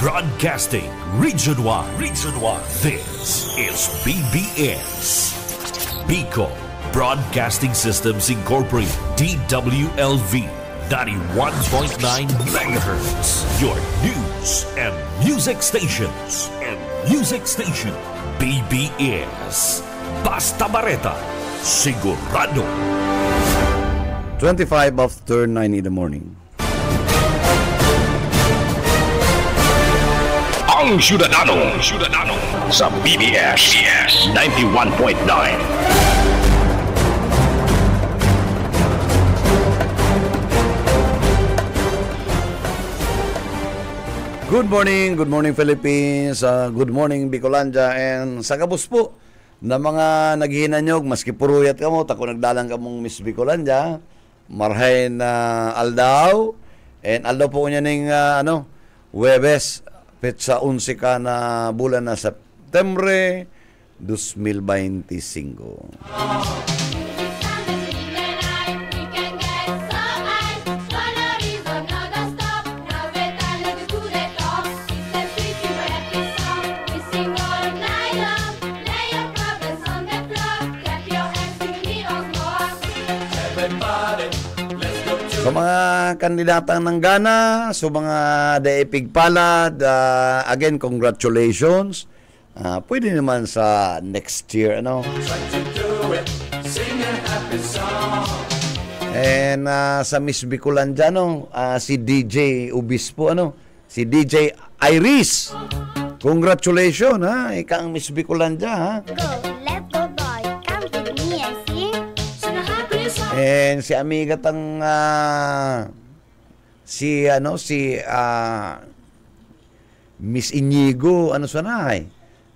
Broadcasting Region 1. Region 1. This is BBS. Bicol Broadcasting Systems Incorporated. DWLV 91.9 MHz. Your news and music stations. BBS. Basta Bareta. Sigurado. 25 after 9 in the morning. Ang Syudadano sa BBS 91.9. Good morning Philippines, good morning Bicolandia, and sa kabus po na mga naghihinanyog, maski puruyat ka mo, tako nagdalang ka mong Miss Bicolandia, marhay na aldaw, and aldaw po niya ng Huwebes, petsa 11 ka na bulan na Septembre 2025. Sa mga kandidatang ng Gana, sa mga daipig palad, again, congratulations. Pwede naman sa next year, And sa Miss Bicolandia, si DJ Obispo, si DJ Iris. Congratulations, ikaw ang Miss Bicolandia, ha? Go, let's go, boy. Come with me and sing. And si amiga tang Miss Inigo,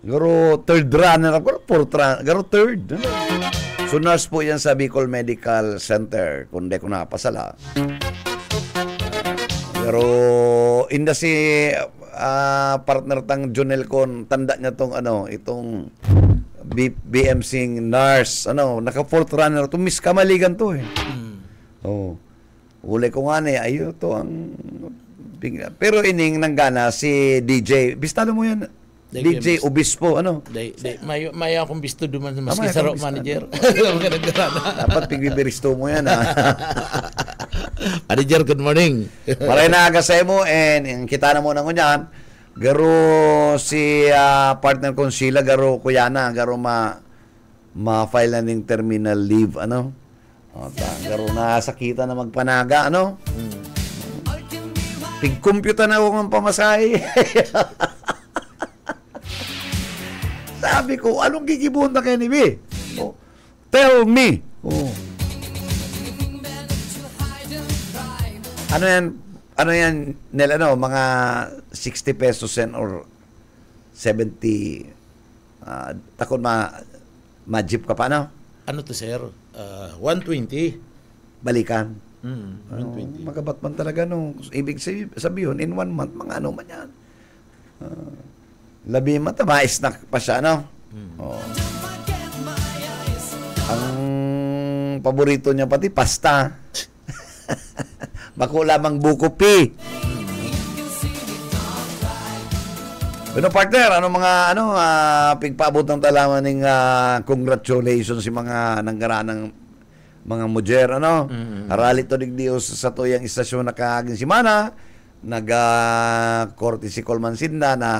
garo third runner ako, fourth runner, garo third. So nurse po yan sa Bicol Medical Center, kung di ko napasala. Garo inda si partner tang Jonel Con, tanda niya tong itong BMC nurse, naka fourth runner to, Miss Kamaligan to uli ko nga ayo to ang pero ining nanggana si DJ, bistado mo yan, DJ Obispo, May akong bisto duman maski sa rock manager. Dapat pigbibiristo mo yan, Manager, good morning. Maray na agasay mo, and kita na mo na ngunyan. Garo si partner kong sila, garo kuyana, garo ma-file na ng terminal leave, garo na sakita na magpanaga, Pig-computer na ako ng pamasahe. Sabi ko, anong gigibuhon na kayo ni B? Tell me. Ano yan, mga 60 pesos yan or 70, takot ma-jeep ka pa, Ano to, sir? 120. Balikan. 120. Magabat man talaga, Ibig sabihin, in 1 month, mga man yan. Labi mata, ma-snack pa siya, Ang paborito niya pati, pasta. Bako lamang buko pi. Partner, pigpaabot ng talaman ng congratulations si mga nanggaranang mga mujer, Arali to digdios sa tuyang istasyon na kaaging simana, nag-korte si Colman Sinda na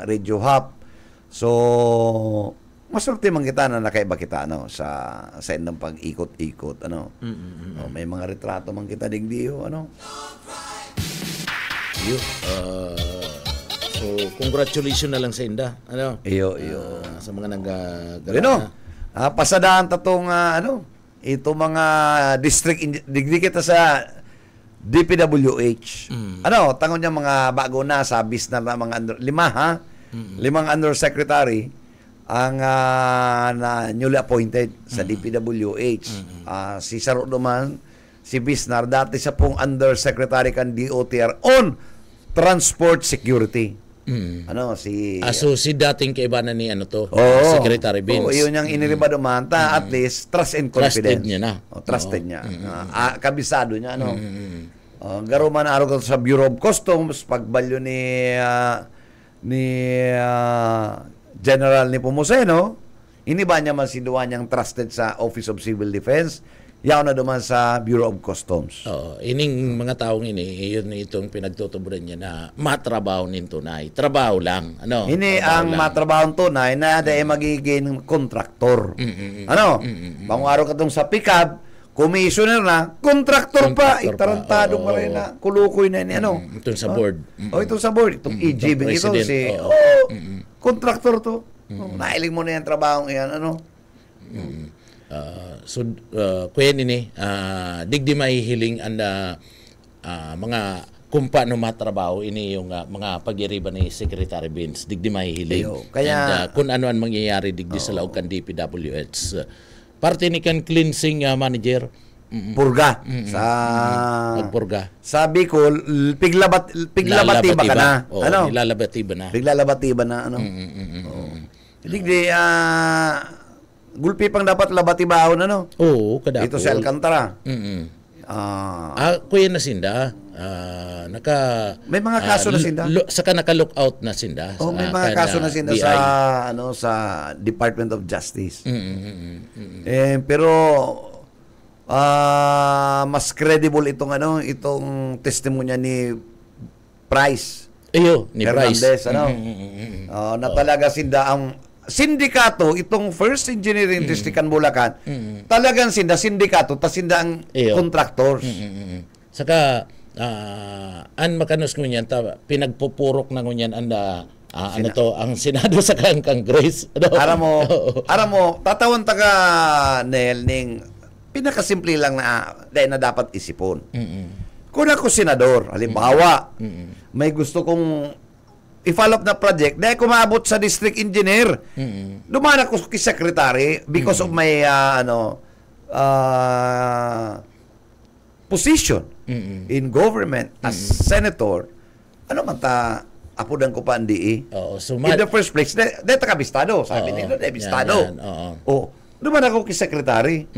Radio Hub. So, maswerte man kita na nakaiba kita sa indang pag-ikot-ikot may mga retrato man kita digdiyo So congratulations na lang sa inda iyo sa mga nagagana pasadaan tatong ito mga district digdi kita sa DPWH tangon niya mga bago na sa bis na mga limang undersecretary ang na newly appointed sa DPWH. Si Saro naman, si Bisnar, dati siya pong undersecretary kan DOTR on Transport Security. Si dating kaibanan ni Secretary Vince. Yun yung iniliba naman, at least trust and confidence. Trusted niya na. Trusted niya. Kabisado niya, Garuman araw ko sa Bureau of Customs, pagbalyo ni General ni Pumuseno, iniba niya man sinuwa niyang trusted sa Office of Civil Defense, yaw na duman sa Bureau of Customs. Ining mga taong yun itong pinagtutuburan niya na matrabaho nin tunay. Trabaho lang. Ini Trabaho ang lang. matrabaho tunay na dahil magiging kontraktor. Pang araw ka sa pick-up, commissioner na, kontraktor pa, Kontraktor pa. itarantado pa rin na, kulukoy na ni Itong sa board. Itong sa board. Itong EGB ito, president. kontraktor to. Nailing mo na yung trabaho yan, Kuya nini, digdi mahihiling ang mga kumpa no matrabaho ini yung mga pag-iriba ni Secretary Vince, digdi mahihiling. Kaya kung ano ang mangyayari digdi sa laog kan DPWH. Parte ni kan cleansing manager. Purga. Pagpurga. Sabi ko, piglabati ba ka na? Nilalabati ba na? Piglalabati ba na? Hindi, gulpi pang dapat labati baon, Oo, kadako. Ito sa Alcantara. Kuya na sinda, may mga kaso na sinda. Saka naka-lookout na sinda. May mga kaso na sinda sa Department of Justice. Pero mas credible itong testimonya ni Price. Ni Hernandez, Price. Na talaga sinda ang sindikato, itong First Engineering District ng Bulacan, talagang sindikato, tas sinda ang contractors. Saka, an makanos ngunyan, pinagpupurok na ngunyan ang Senado sa kang Congress. Ara mo, tatawan ta ka, Nel, ning pinakasimple lang na dapat isipon. Kung ako senador, halimbawa, may gusto kong i-follow up na project, dahil kumabot sa district engineer, dumaan ako kay secretary because of my position in government as senator. Apudan ko pa ang DE. In the first place, dahil takabistado. Sabi nila, dahil bistado. Dumaan ako kay secretary.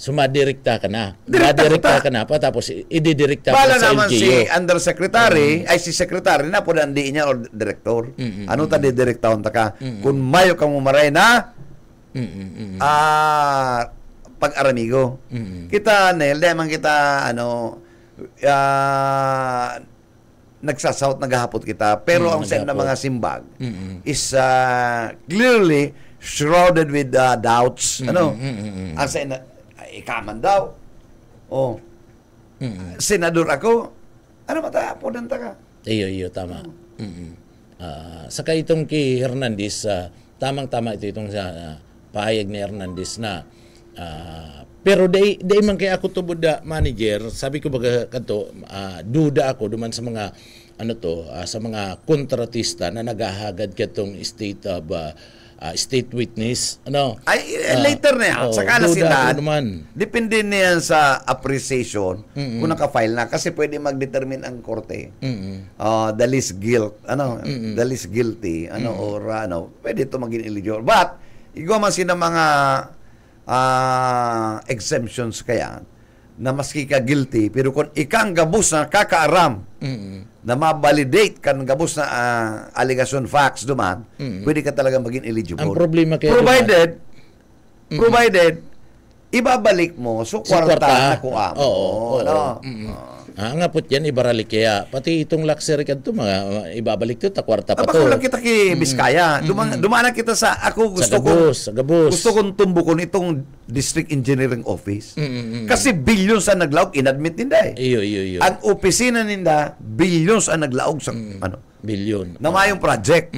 Madirekta ka na. Madirekta ka na pa, tapos ididirekta ka sa naman LGU. si undersecretary, ay si secretary na po ang DE niya or director. Ano ta didirektahon ta ka? Kung mayo kang umaray na pag-aramigo. Kita, Nel, dahil man kita, nagsasouth, naghahapot kita. Pero ang send na mga simbag is clearly shrouded with doubts. Ang send na, ikaman daw. Senador ako. Matapunan ta ka? Iyo, tama. Saka itong kay Hernandez, tamang-tama itong pahayag ni Hernandez na pero day man kay ako tubod da manager, sabi ko baga kanto, duda ako duman sa mga sa mga kontratista na naghahagad katong state witness later na yan saka na sila naman. Depende na yan sa appreciation kung naka-file na kasi pwede mag-determine ang korte the least the least guilty or pwede ito maging eligible but igwa man sila mga exemptions kaya na maski ka guilty pero kung ikang gabus na kakaaram na ma-validate kan gabus na allegation facts duman, pwede ka talaga maging eligible. Ang problema kaya provided ibabalik mo so kwarta na kuha mo. Nga po yan, ibaralik kaya. Pati itong luxury ka ito, ibabalik ito, takwarta pa Bako to. lang kita kay Biskaya. Dumana kita sa, ako gusto sa Gabos. Gusto kong tumbukon itong District Engineering Office. Kasi billions ang naglaog, inadmit ninda Iyo. Ang opisina ninda, billions ang naglaog sa, billion. na mayong project.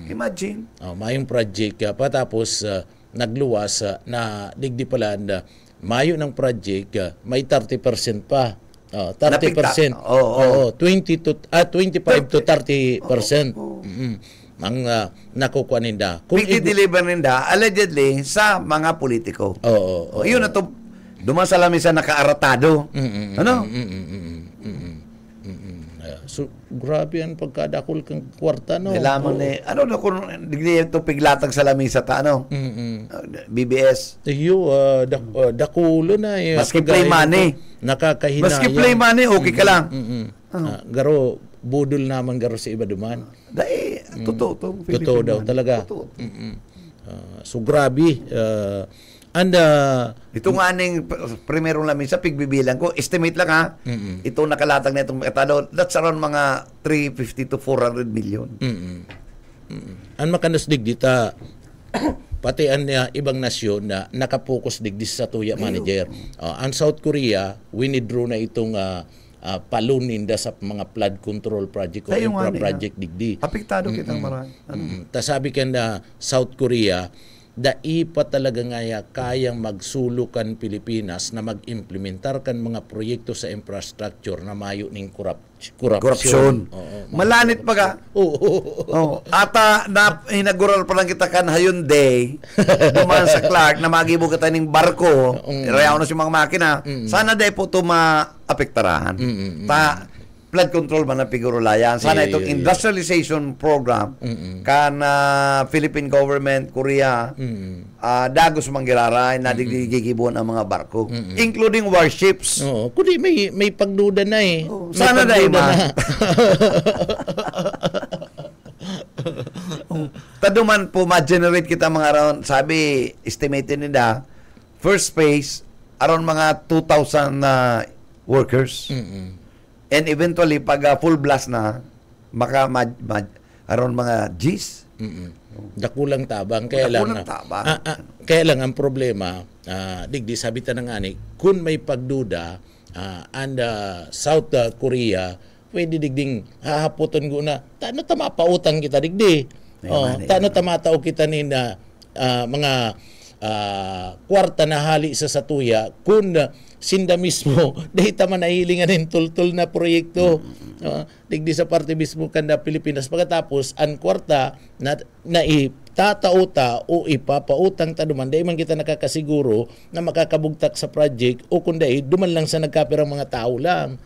Imagine. Mayong project ka pa, tapos nagluwas na digdi pala na mayo ng project, may 30% pa. 30%. 25 to 30%. Ang nakukuha ninda. Kung deliver ninda, allegedly, sa mga politiko. Yun na to, dumasalamin sa nakaaratado. grabe ang pagkadakol kang kwarta, no? Lamang ni, ano na kung digli ito piglatag sa lamisa ta, ano? BBS. Iyo, dakulo na. Maski play money. Nakakahinayang. Maski play money, okay ka lang. Garo, budol naman garo sa iba duman. Dahil, totoo to. Totoo daw talaga. Totoo. So, grabe. Ito nga aning primerong lamisa, pigbibilang ko, estimate lang ha, ito nakalatag na itong etano, that's around mga 350 to 400 million. Ang makanasdig dita, pati ang ibang nasyon na nakapokus digdi sa tuya manager. Ang South Korea, winidraw na itong paluninda sa mga flood control project o infra project digdi. Apektado kitang marami. Tasabi ka na South Korea, pa talaga nga kayang magsulukan Pilipinas na mag-implementar kan mga proyekto sa infrastructure na mayo ning korupsyon. Malanit pa ka. Ata na inaugural pa lang kita kan Hyundai duman sa Clark na magibo kita ning barko. Irayaw na si mga makina. Sana day po ito maapektarahan. Flood control man na pigurulayan. Sana itong industrialization program kan Philippine government, Korea, dagos manggiraray na gigibuan ang mga barko. Including warships. Kundi may pagduda na eh. Sana dahil taduman po ma-generate kita mga around, sabi, estimated nila, first phase, around mga 2,000 workers. And eventually, pag full blast na, around mga Gs. Dakulang tabang. Kaya lang ang problema, digdi sabi ta nga ni, kung may pagduda, and South Korea, pwede digding hahaputon ko na, tano tamapautang kita digdi. Tano tamatao kita ni na mga kwarta na hali sa satuya kung sinda mismo dahil man nahilingan ng tultul na proyekto digdi sa parte mismo kanda Pilipinas pagkatapos ang kwarta na itatauta o ipapautang taduman dahil man kita nakakasiguro na makakabugtak sa project o kung dahil duman lang sa nagkapirang mga tao lang.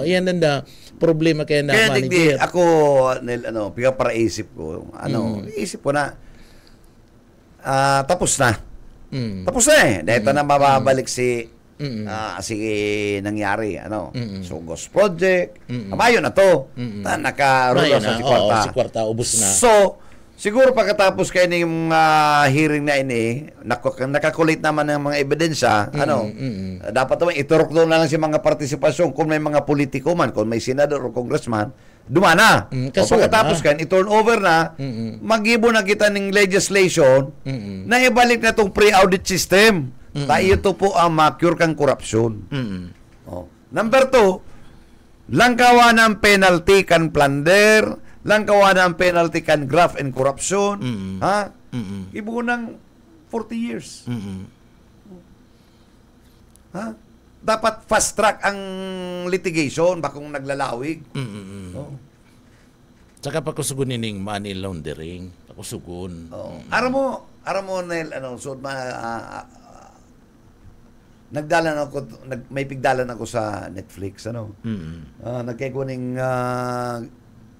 Yan na problema kaya na manager. Digdi, ako piga para isip ko isip ko na tapos na. Tapos na eh. Dahil na mababalik si nangyari. So, Ghost Project. Mayo na to. Nakaroon sa si Kwarta. Si Kwarta, ubos na. So, siguro pagkatapos kayo ng hearing na ini, nakakulit naman ng mga ebidensya, dapat naman iturok doon na lang si mga partisipasyon kung may mga politiko man, kung may senador o congressman, dumana. O pagkatapos kan, i-turn over na, mag-ibo na kita ng legislation na ibalik na itong pre-audit system. Tayo ito po ang ma-cure kang korupsyon. Number 2, langkawan ng penalty kan plunder, langkawan ng penalty kan graft and corruption. Ibo ng 40 years. Dapat fast track ang litigation bakong naglalawig. Saka pakusugunin ng money laundering. Pakusugun. Aram mo Nel, so may pigdalan ako sa Netflix, nagkikuning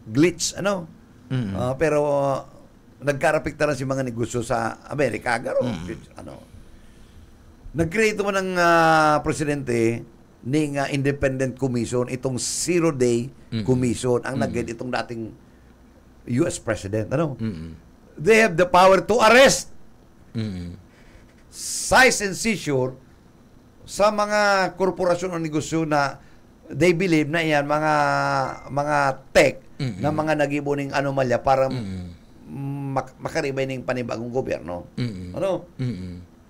glitch, pero nagkarapikta na si mga negosyo sa Amerika, nag-create mo ng presidente ng independent commission, itong zero-day commission, ang nag-get itong dating US president, they have the power to arrest, size and seizure sa mga korporasyon o negosyo na they believe na yan mga tech na mga nagibuning anomalya para makaribay ng panibagong gobyerno.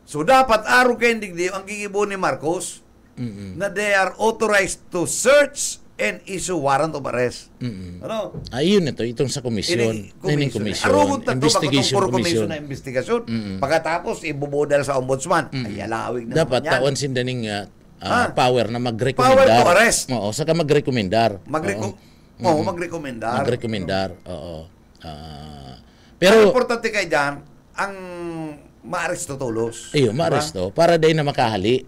So dapat araw kayo digdi ang gigibo ni Marcos na they are authorized to search and issue warrant of arrest. Ayun ito, itong sa komisyon. Investigation commission na investigasyon. Pagkatapos ibubudal sa ombudsman. Ay alawig na dapat taon sinda ning power na magrekomendar. Power to arrest. Oo, saka magrekomendar. Magrekomendar. Oo. Pero importante kay diyan ang maaresto tulos. Maaresto para dahil na makahali.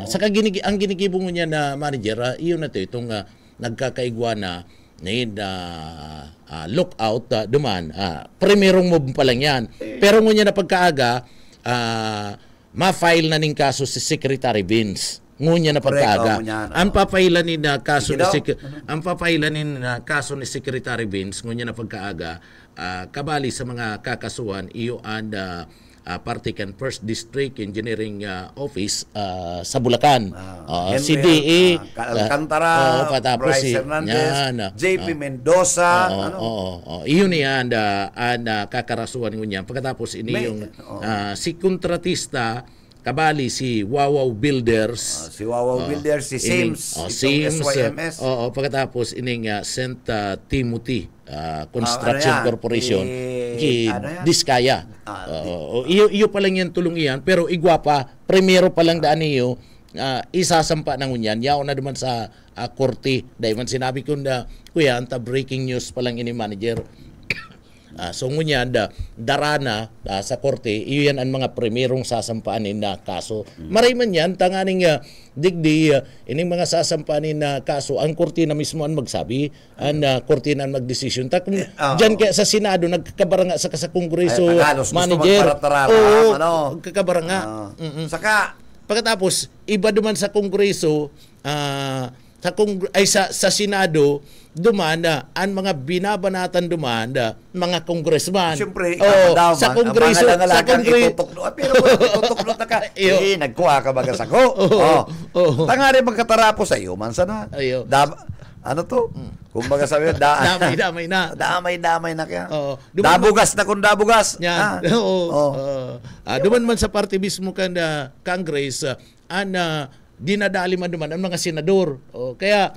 Saka ang ginigibong niya na manager, iyon na ito, itong nagkakaigwana need lookout duman. Primerong move pa lang yan. Pero ngunya na pagkaaga, ma-file na ning kaso si Secretary Vince. Ngunya na pagkaaga. Ang papailanin na kaso ni Secretary Vince ngunya na pagkaaga, kabali sa mga kakasuhan iyo and Partikan First District Engineering Office sa Bulacan. Si DE Alcantara, Bryce Hernandez, JP Mendoza, iyon yan ang kakarasuhan ngunya. Pagkatapos ini yung si kontratista kabali si Wawaw Builders. Si Wawaw Builders, si Sims, SYMS. Pagkatapos ining St. Timothy Construction Corporation. Diskaya. Iyo pa lang yan tulong iyan. Pero igwapa, primero pa lang daan iyo, isasampa na ngunyan. Yaw na naman sa korte. Dahil man sinabi ko na, kuya, anta breaking news pa lang ini manager. So ngunyan darana sa korte iyan ang mga primerong sasampaanin na kaso. Maray man yan tanganing digdi ining mga sasampaanin na kaso ang korte na mismo ang magsabi ang korte na magdesisyon ta kung diyan kaya sa Senado nagkakabaranga sa Kongreso manager kakabaranga saka pagkatapos iba duman sa Kongreso sa Senado dumanda ang mga binabanatan dumanda mga congressman. Siyempre, sa Kongreso, pero itutok na ka. Nagkuha ka baga sa ko. Tangari magkatarapos sa iyo man sana. Ano to? Kung baga sabi damay na. Damay na kaya. Dabugas na kung dabugas. Duman man sa party mismo kan Congress dinadali man duman ang mga senador. Kaya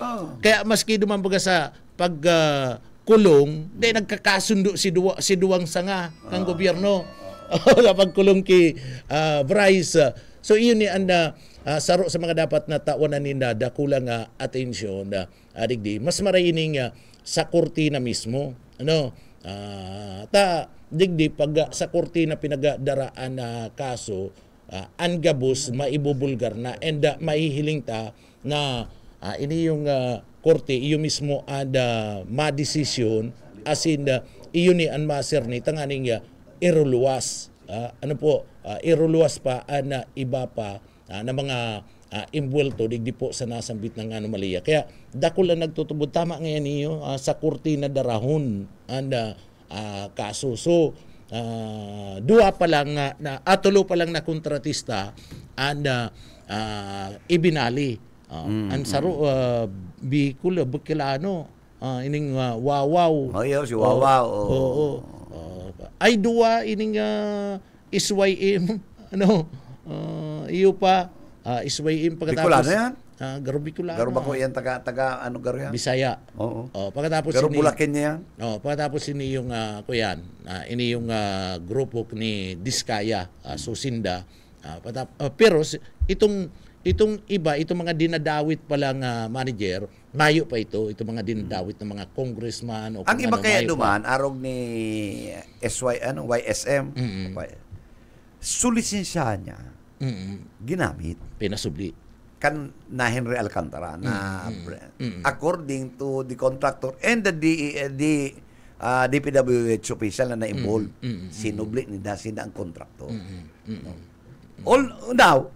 maski duman baga sa pagkulong, nagkakasundo si duwang sanga kang gobyerno. Sa pagkulong ki Bryce. So iyon ni anda saro sa mga dapat na tawanan ninda dakulang atensyon adigdi. Mas maraining sa korte na mismo. Digdi pag sa korte na pinagadaraan na kaso angabos maibubulgar na and maihiling ta na ini yung korte iyo mismo ada madesisyon asin iyo ni an maser ni tanganing iruluwas iruluwas pa na iba pa na mga imbuelto digdi po sa nasambit ng anomalya kaya dakulan nagtutubod tama ngayon niyo sa korte na darahon and kaso so dua pa lang na atulo pa lang na kontratista and ibinali ang saro Bicol Bukilano ining Wawaw si Wawaw ay dua ining SYM iyo pa SYM pagkatapos Bicolano yan? Garo Bicolano. Garo ba ko yan taga ano garo yan? Bisaya. Oo. Pagkatapos Garo Bulacan niya yan? Pagkatapos ini yung kuyan, ini yung grupo ni Diskaya, Susinda. Pero itong iba, itong mga dinadawit pa lang manager, mayo pa itong mga dinadawit ng mga congressman o ang iba kaya duman arog ni YSM. Sulisensya niya. Ginamit. Pinasubli. Kan na Henry Alcantara na according to the contractor and the DPWH official na na-involved, sinubli ni Dasin ang kontraktor. Now,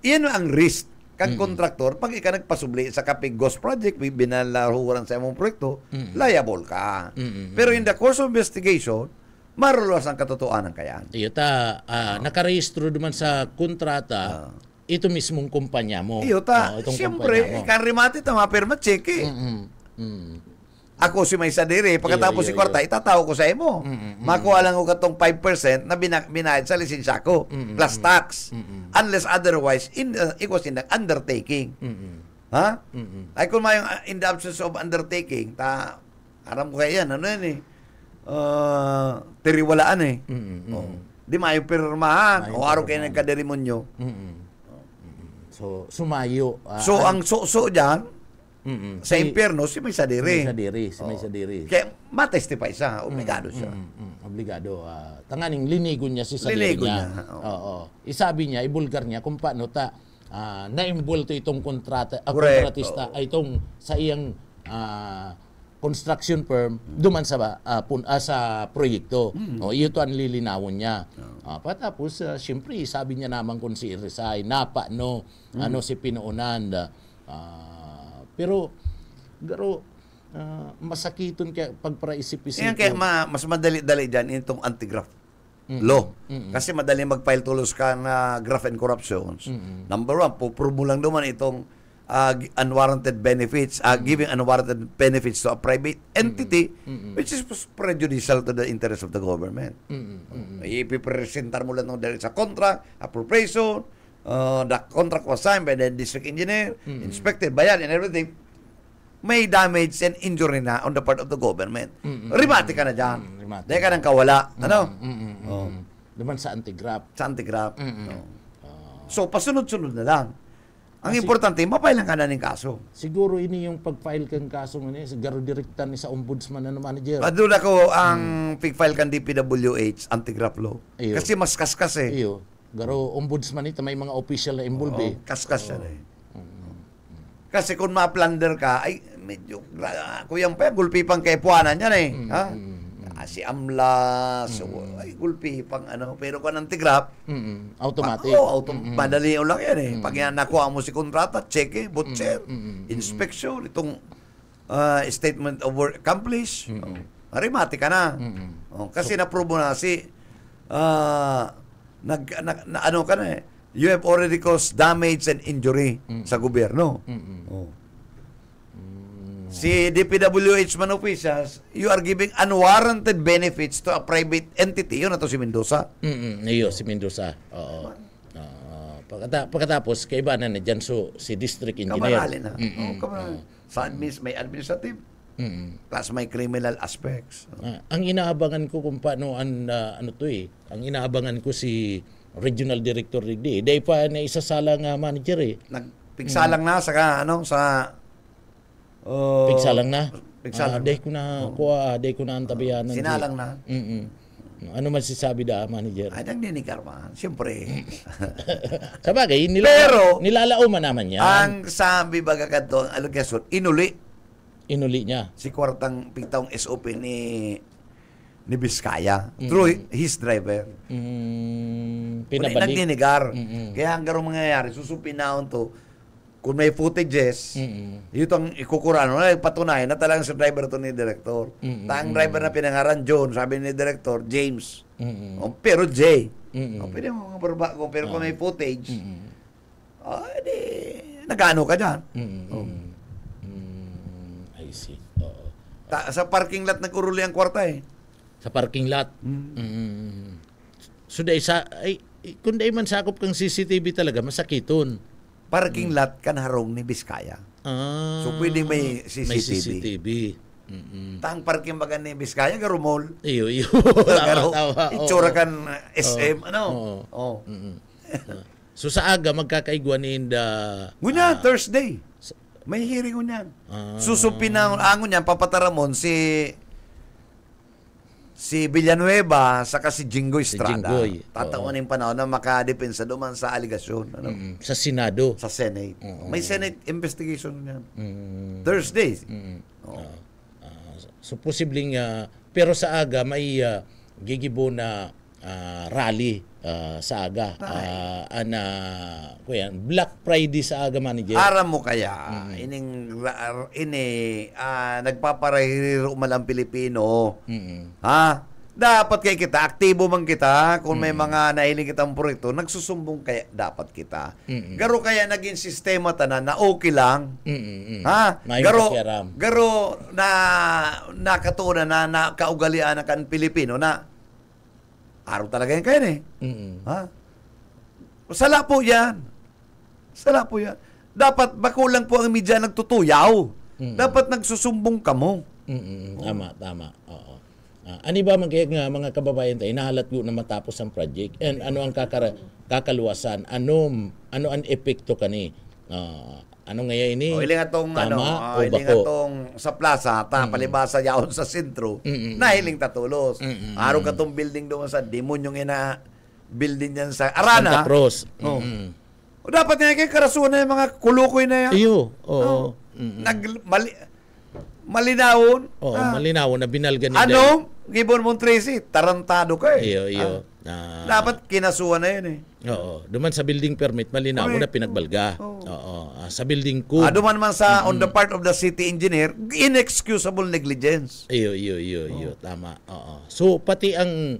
iyan ang risk kang kontraktor pag ika nagpasubli sa kapig ghost project binalahuran sa imong proyekto, liable ka. Pero in the course of investigation, maruluwas ang katotohanan kaya. Iyota, nakarehistro naman sa kontrata ito mismong kumpanya mo. Siyempre, ikan rimati ito, mapirma check Ako si may sadiri, pagkatapos si Kwarta, itataw ko sa imo. Makuha lang ko katong 5% na binayad sa lisensya ko, plus tax. Unless otherwise, it was in the undertaking. Ha? Ay kung may in the absence of undertaking, aram ko kaya yan, ano yan tiriwalaan di mayo pirmahan, o araw kayo nagkaderimonyo. So, sumayo. So, ang so dyan, sa impyerno, si may sadiri. Si may sadiri. Kaya matestify siya, obligado siya. Obligado. Tanganing linigo niya si sadiri niya. Isabi niya, ibulgar niya kung paano na-involve itong kontratista ay itong sa iyang construction firm duman sa sa proyekto. O iyo to ang lilinawon niya. Patapos siyempre sabi niya naman kung si resign napa no ano si pinuunan pero garo masakiton kaya pagpraisip-isip. Kaya mas madali-dali dyan itong anti-graft law. Kasi madali mag-file tulos ka na graft and corruptions. Number one, puprove mo lang naman itong unwarranted benefits, giving unwarranted benefits to a private entity, which is prejudicial to the interest of the government. Ipipresentar mo lang dahil sa contract, appropriation, the contract was signed by the district engineer, inspected by yan and everything. May damage and injury na on the part of the government. Rimati ka na dyan. Dahil ka nang kawala. Naman sa anti-graft. Sa anti-graft. So, pasunod-sunod na lang. Ang importante, mapailan ka na ng kaso. Siguro ini yung pag-file kang kaso mo niya, siguro direktan ni sa ombudsman na manager. Doon ako ang pig-file kang DPWH, anti-graft law. Iyo. Kasi mas kaskas eh. Iyo. Garo ombudsman ito, may mga official na involved eh. Kaskas yan eh. Kasi kung ma-plunder ka, ay medyo, kuyang pa, gulpi pang kepuanan yan eh. Si Amla, ay gulpi pang ano, pero kung anti-graft, automatic. Madali lang yan eh. Pag yan nakuha mo si kontrata, check eh, butcher, inspection, itong statement of work accomplished, marimati ka na. Kasi na-prove mo na si, ano ka na eh, you have already caused damage and injury sa gobyerno. Si DPWH man officials, you are giving unwarranted benefits to a private entity. Yun na to si Mendoza. Iyo, si Mendoza. Oo. Pagkatapos, kaibanan na dyan si district engineer. Kamarali na. Sa may administrative. Plus may criminal aspects. Ang inaabangan ko kung paano ang inaabangan ko si Regional Director Rigdi. Dahil pa na isasala nga manager eh. Nagpigsalang na sa Pigsalang na. Pigsalang. Dahil ko na ang tabianan. Sinalang na. Ano man sisabi da manager? Ay, nagninikar man. Siyempre. Sa bagay, nilalao man naman yan. Ang sabi baga kadto, ang allocation, inuli niya. si kwartang pigtaong SOP ni Vizcaya through his driver. Pinabalik. Nagninigar. Kaya ang garong mangyayari, susupinaon to, kung may footages, ito ang ikukurano, patunayan na talagang si driver to ni Director. Ang driver na pinangaran, John, sabi ni Director, James. Pero J. Pwede mo mga barba ko, pero kung may footage, di, nag-ano ka dyan. I see. Sa parking lot nag-uruli ang kwarta eh. Sa parking lot. So, kung dahil man sakop kang CCTV talaga, masakiton. Parking lot kan harong ni Vizcaya. So pwedeng may CCTV. May CCTV. Tang parking baga ni Vizcaya garumol. Iyo. Itsura kan SM So sa aga magkakaigwan in the Thursday. May hearing unyan. Susupin na angon niyan papataramon si Villanueva saka si Jinggoy Estrada. Tatawan yung panahon na makadepensa duman sa aligasyon. Sa Senado. Sa Senate. May Senate investigation yan. Thursday. So posibleng, pero sa aga may gigibo na rally sa aga. Black Friday sa aga manager. Aram mo kaya, nagpaparahiriro malang Pilipino. Dapat kaya kita, aktibo man kita, kung may mga nahiling kitang proyekto, nagsusumbong kaya dapat kita. Garo kaya naging sistema tanan na okay lang. Garo na nakatunan na kaugalian na kan Pilipino na araw talaga yan kayo Sala po yan. Dapat bakulang po ang media nagtutuyaw. Dapat nagsusumbong ka mo. Tama. Oo. Ani ba mga kababayan tayo, nahalat ko na matapos ang project? And ano ang kakaluwasan? Ano ang epekto kani? Ano nga ini? Iling atong iling atong sa plaza palibasa yaon sa sentro. Nahiling tatulos. Araw katong building doon sa demonyong ina building yan sa Arana. Santa Cruz. Dapat nga kay karasunan yung mga kulukoy na yan. Oo. Malinawon. Oo, malinaw na binalgan ni Ano? Gibbon mong Tracy, tarantado ka eh. Iyo. Dapat kinasuhan na yun eh. Oo, duman sa building permit malinaw Correct. na pinagbalga. Oo, sa building code. Duman man sa on the part of the city engineer, inexcusable negligence. Iyo. Tama. Oo. So, pati ang,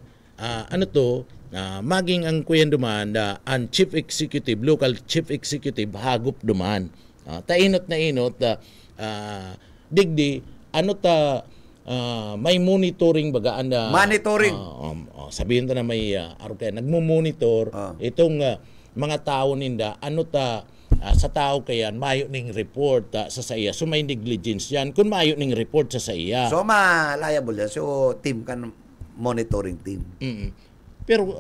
maging ang kuyan duman, ang chief executive, local chief executive, hagop duman. Tainot na inot, digdi, may monitoring bagaan na... Monitoring. Sabihin ta na may, nagmo-monitor, itong mga tao ninda, sa tao kayan, mayo ning report sa saya. So may negligence yan. Kung mayo ning report sa saya. So liable yan. So team kan monitoring team. Pero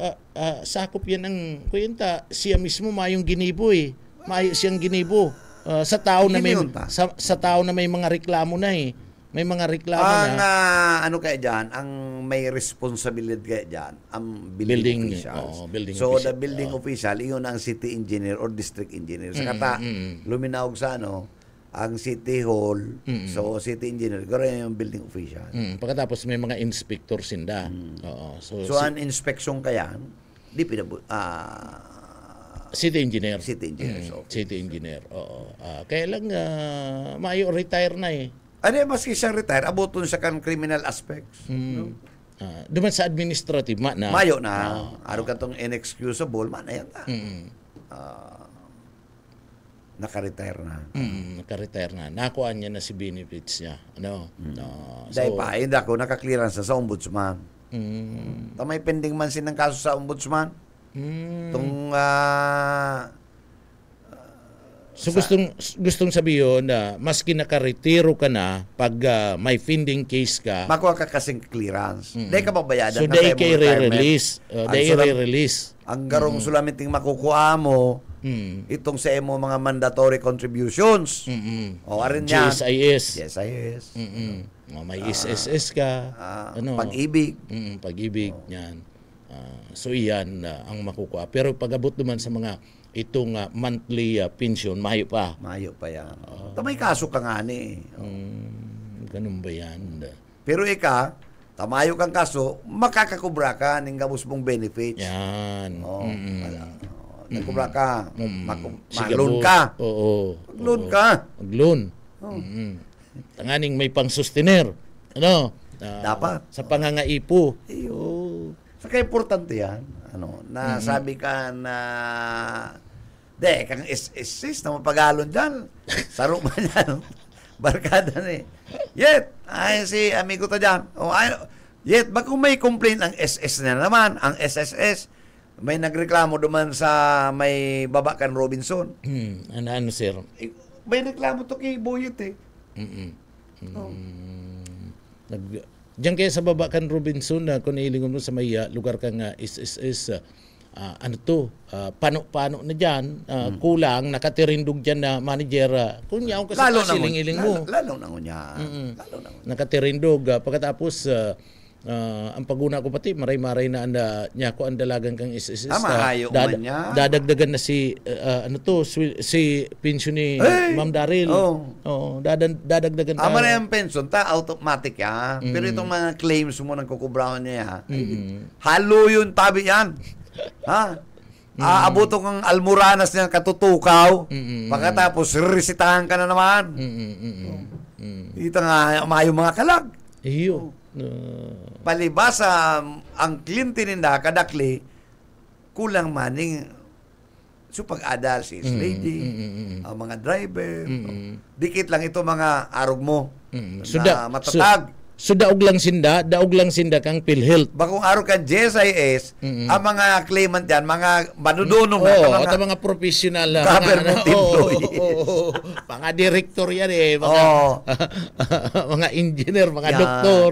sakop yan ang kuyenta, siya mismo mayong ginibo eh. Mayo siyang ginibo. Sa tao na may sa tao na may mga reklamo na eh. May mga reklamo na. Ano kaya dyan, ang may responsibility kaya dyan, ang building officials. Building so, official. the building official, iyon ang city engineer or district engineer. Sa kata, luminawag sa ang city hall, so city engineer, gano'n yung building official. Pagkatapos may mga inspector sinda. So, ang inspection kaya, di city engineer. City engineer. So. City engineer, oo. Kaya lang, mayo retire na eh. Ano maski siya retire, abuton siya kan criminal aspects. No? Duman sa administrative, na. Mayo na. Araw ka itong inexcusable, na yan na. Naka-retire na. Naka-retire na. Nakuha niya na si benefits niya. Dahil pa, hindi ako naka-clearance sa ombudsman. May pending man sinang kaso sa ombudsman. Itong So gustong sabihin na maski nakaretiro ka na pag may pending case ka, makuha ka kasing clearance. Dahil ka babayadan. So dahil kay re-release. Ang garong sulamiting makukuha mo, itong sa imo mga mandatory contributions. O arin yan. GSIS. May SSS ka. Pag-ibig. Pag-ibig. Yan. So iyan ang makukuha. Pero pag-abot naman sa mga itong monthly pension, mayo pa. Mayo pa yan. May kaso ka nga ni. Ganun ba yan? Pero tamayo kang kaso, makakakubra ka ng gabos mong benefits. Yan. Nagkubra ka. Mag-loan ka. Oo. Mag-loan ka. Mag-loan. Tanganing may pang-sustainer. Dapat. Sa pangangaipo. Saka importante yan. Sabi ka na kang SS na mapagalon dyan. Saro man yan. Barkada na eh. Yet, si amigo ta dyan. Yet, kung may complaint ang SS na naman, ang SSS, may nagreklamo duman sa may Babakan Robinson. Ano, sir? May reklamo to kay Boyet eh. Diyan kaya sa Babakan Robinson na kung nailingon mo sa may lugar kang SSS, pano na dyan, kulang, nakatirindog dyan na manager, kung yaw kasi siling-iling mo. Lalo na niya. Nakatirindog, pagkatapos, ang paguna ko pati, maray-maray na niya ko ang dalagang kang SSS. Mahayo man niya. Dadagdagan na si pension ni Ma'am Daryl. Dadagdagan ta. Na yung pension, automatic yan. Pero itong mga claims mo nang kukubrahan niya, halo yun, tabi yan. Aabuto kang almoranas niya katutukaw, pagkatapos resitahan ka na naman. Ito nga, mayo mga kalag. Iyo. Palibas ang cliente ninda kadakli kulang maning so pag-adal si lady, ang mga driver, dikit lang ito mga arog mo na matatag. So daog lang sinda kang PhilHealth. Bakong araw kang GSIS, ang mga claimant yan, mga manudunong na mga professional na government employee. Mga director yan eh, mga engineer, mga doktor.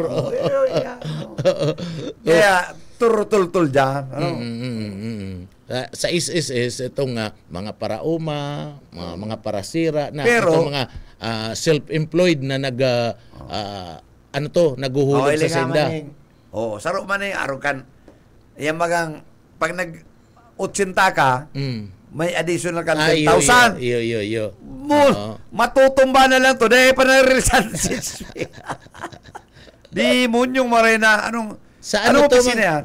Kaya turtul-tul dyan. Sa SSS, itong mga parauma, mga parasira, pero, itong mga self-employed na naguhulog sa senda. Saro man araw kan. Yan magang, pag nag-80 ka, may additional kang Iyo, 10,000. iyo. Matutumba na lang to. Dahil pa na-resan Di munyong marena. Sa ano to, opisina yan?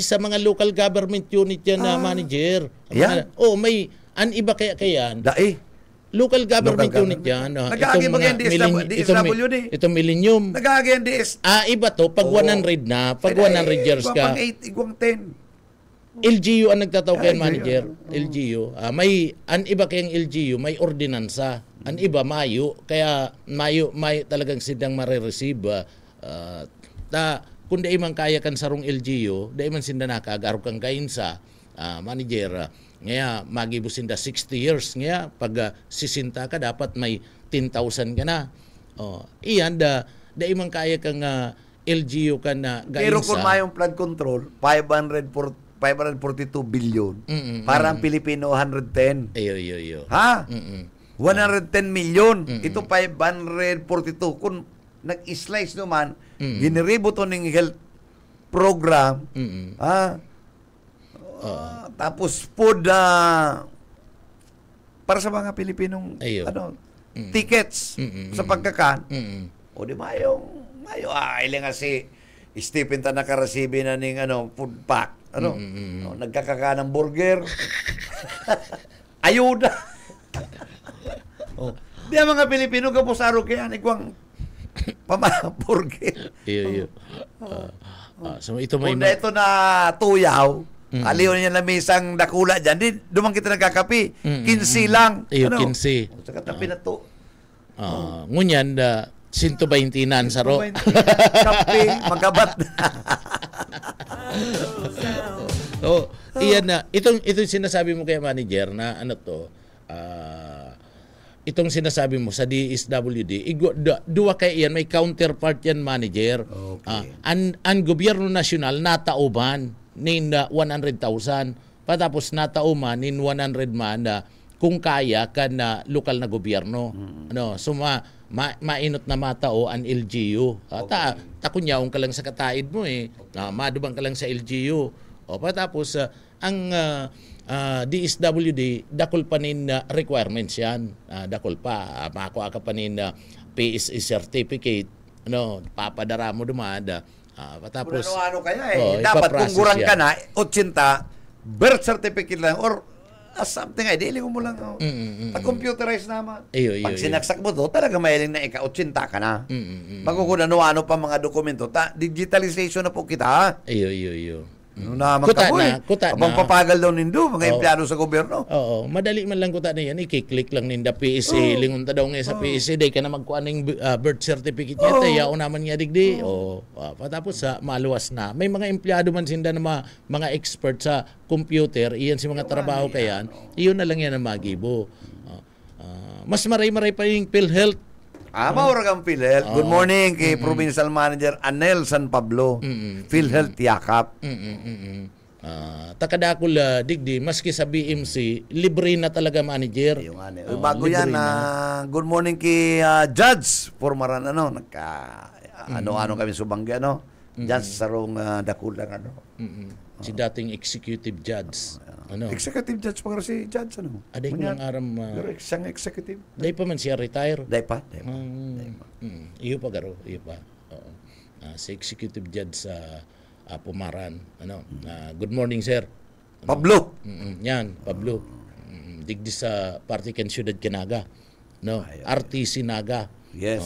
sa mga local government unit yan na manager. Yan? May iba kaya Dai. local government Local unit yan. Nag-aagi ba yan DSWD? Itong Millennium. Nag-aagi yan DS. Iba to, pag 100 na, pag 100 years ka, Pang 8, igwang 10. LGU ang nagtataw kay LGU. manager. LGU. Ang iba kayang LGU, may ordinansa. Ang iba, mayo. Kaya mayo talagang sindang marireceive. Kung di man kaya kan sarong LGU, di man sinda nakaagarap kang kain sa manager. Ngaya, magibo sinda 60 years. Ngaya, pag 60 ka, dapat may 10,000 ka na. Iyan, di man kaya kang LGU ka na gain Pero sa... kung mayong flood control, 542 billion. Parang Pilipino 110. Iyo. Ha? 110 million. Ito 542. Kung nag-slice naman, giniribo to ng health program. Ha? Tapos food para sa mga Pilipinong tickets sa pagkakan. O di mayo ilang nga si Stephen ta nakarasibi na ning food pack. Nagkakaka ng burger. Ayuda. Di ang mga Pilipino kapusaro kaya nagwang burger. Iyo. So ito may Kung ito na tuyaw, aliw niya na misang dakula dyan, di dumang kita nagkakapi. 15 lang. Iyo, 15. Sa katapi na to. Ngunyan, 120 nan saro. Kape, magabat na. Iyan na. Itong sinasabi mo kay manager na itong sinasabi mo sa DSWD, duwa kay iyan, may counterpart yan manager. Okay. Ang gobyerno nasyonal natauban nin 100,000. Patapos natauman nin 100 man kung kaya ka na lokal na gobyerno. So mainot na matao ang LGU. Takunyaong ka lang sa kataid mo madubang ka lang sa LGU. Patapos ang DSWD dakol pa nin requirements yan. Dakol pa makuha ka pa nin PSE certificate. Papadara mo dumada. Patapos Kung ano kaya dapat kung gurang ka na 80 birth certificate lang or something dili mo lang computerized naman. Pag sinaksak mo to talaga mahiling na ika-80 ka na. Magkukuna ano pa mga dokumento digitalization na po kita. Iyo. Kuta abang papagal daw nindo mga empleyado sa gobyerno. Oo, madali man lang kuta na yan. I-click lang ninda PSA, lingon ta daw nga sa PSA, day ka na magkuha ng birth certificate niya, tayo naman nga digdi. Patapos maluwas na. May mga empleyado man sinda na mga expert sa computer, iyan si mga trabaho kayan, iyon na lang yan ang magibo. Mas maray-maray pa yung PhilHealth. Maurag ang PhilHealth. Good morning kay Provincial Manager Anel San Pablo. PhilHealth Yakap. Takadakol digdi, maski sa BMC, libre na talaga manager. Bago yan, good morning kay Judge Formaran, ano kami subanggi, Judge Sarong Dakulang, Si dating executive judge. Executive Judge pa si Judge, Aday ko lang aram. Pero isang executive. Day pa man siya retire. Day pa. Iyo pa garo, iyo pa. Si executive judge sa Pumaran. Good morning, sir. Pablo. Yan, Pablo. Digdi sa Partikan Siyudad Canaga. RTC Naga. Yes,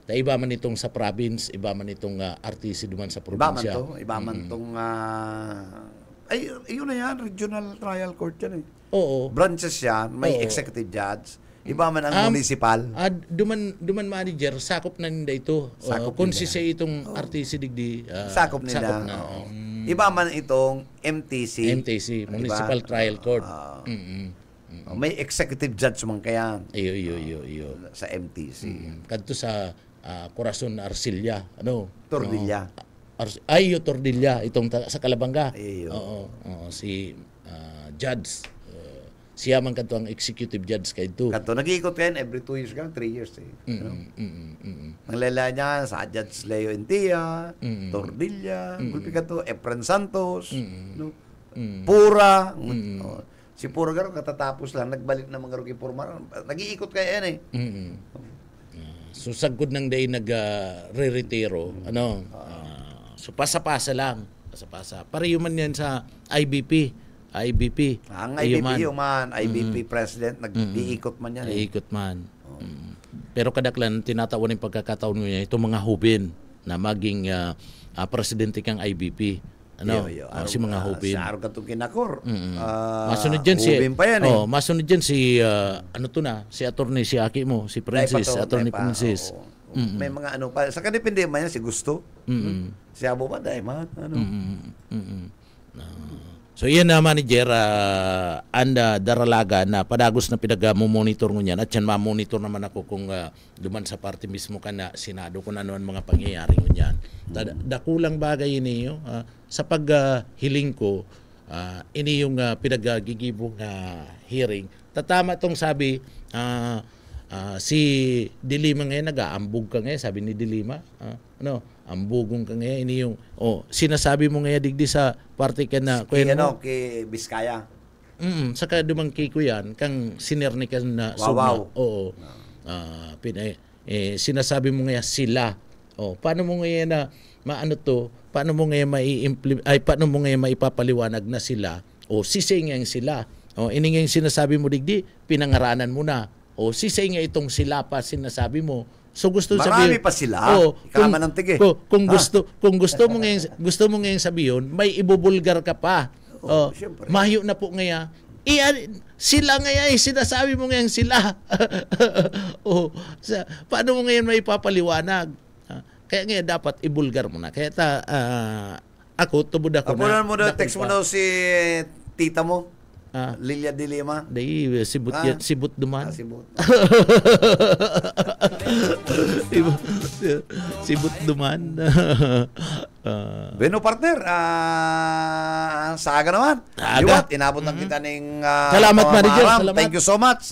iba man itong sa province, iba man itong RTC duman sa probinsya. Iba man tong yun na yan, regional trial court yan Oo. Branches yan, may executive judge. Iba man ang municipal. Duman manager, sakop na ninda ito. Kung siya itong RTC digdi, sakop nila. Iba man itong MTC. MTC, Municipal Trial Court. May executive judge man kaya. Iyo. Sa MTC. Kadto sa Corazon Arcilla, Tordilla. Tordilla itong sa Calabanga. Oo. Si judge siya man kadto ang executive judge kay ito. Kadto nag-iikot yan every 2 years 3 years Nanglela niya sa Judge Leo Entia, Tordilla, gulpi kadto Efren Santos, Pura. Oh, si Pura garo katatapos lang nagbalik na mga rugi Purma. Nag-iikot kaya yan eh. So sagod ng day re-retiro, so pasa-pasa lang, pasa-pasa. Pareho man yan sa IBP. Ang IBP man, IBP president nag-iikot man yan. Iikot man. Pero kadaklan tinatawan ng pagkakataon niya itong mga hubin na maging presidente kang IBP. Si mga hubin. Sa araw katong kinakor. Masunod dyan si hubin pa yan eh. masunod dyan si si attorney si Aki mo, si Princess, attorney Princess. May mga ano pa. Sa kadepende man yan si Gusto. Si Abo ba dahil man So yan na manager anda daralaga na padagos na pinag-monitor mo niyan at yan ma-monitor naman ako kung duman sa party mismo ka na Senado kung ano ang mga pangyayari mo niyan. Dakulang bagay ini sa paghiling ko ini yung pinagagigibong hearing. Tatama tong sabi si Dilima ngayon nag-aambog ka ngayon, sabi ni Dilima. Ambugong ka ngayon, ini yung sinasabi mo ngayon digdi sa party ka na kay Biskaya. Saka dumangki ko yan kang sinerni ka na Wow. Oo. Sinasabi mo ngayon sila. Paano mo ngayon na paano mo ngayon paano mo ngayon maipapaliwanag na sila sisay ngayon sila. Ini ngayon sinasabi mo digdi, pinangaranan mo na. Sisay nga itong sila pa sinasabi mo. So gusto marami sabihin, pa sila. Ikaman ng tige. Kung gusto mo ngayon sabihin, may ibubulgar ka pa. Mayo na po ngayon. Sila ngayon, sinasabi mo ngayon sila. Paano mo ngayon may papaliwanag? Kaya ngayon dapat ibulgar mo na. Kaya ako, tubod ako na. Apunan mo daw, text mo daw si tita mo. Lilia de Lima. Dahil sibut duman. Sibut. Sibut duman. Beno partner, saga naman. Liwat, inabot ng kita ng salamat manager, salamat. Thank you so much.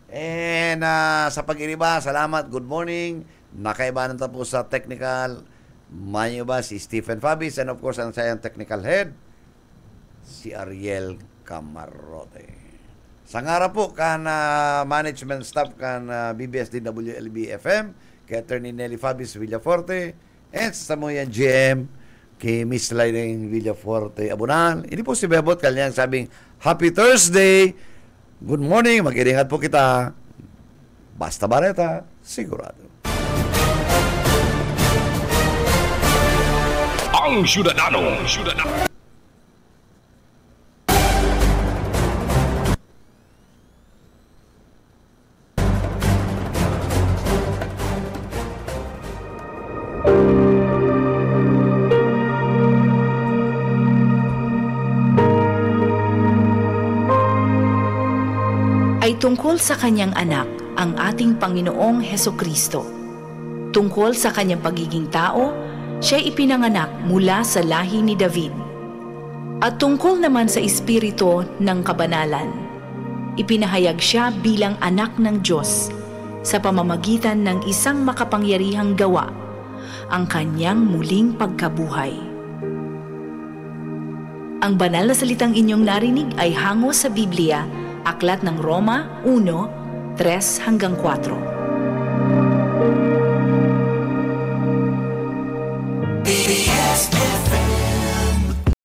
And sa pag-iriba, salamat. Good morning. Nakaibanan tapos sa technical. Manyo ba si Stephen Fabis and of course ang sayang technical head si Ariel Camarote. Sa nga po kan management staff kan BBSDWLB FM kay Attorney Nelly Fabis Villaforte and sa mo yan GM kay Miss Lining Villaforte Abunal. Ini po si Bebot kanyang sabing Happy Thursday. Good morning. Mag-iringat po kita. Basta Bareta, sigurado. Ang Syudadano. Ay tungkol sa kanyang anak, ang ating Panginoong Hesukristo. Tungkol sa kanyang pagiging tao, siya ipinanganak mula sa lahi ni David. At tungkol naman sa espiritu ng kabanalan, ipinahayag siya bilang anak ng Diyos sa pamamagitan ng isang makapangyarihang gawa, ang kanyang muling pagkabuhay. Ang banal na salitang inyong narinig ay hango sa Biblia, Aklat ng Roma 1:3-4.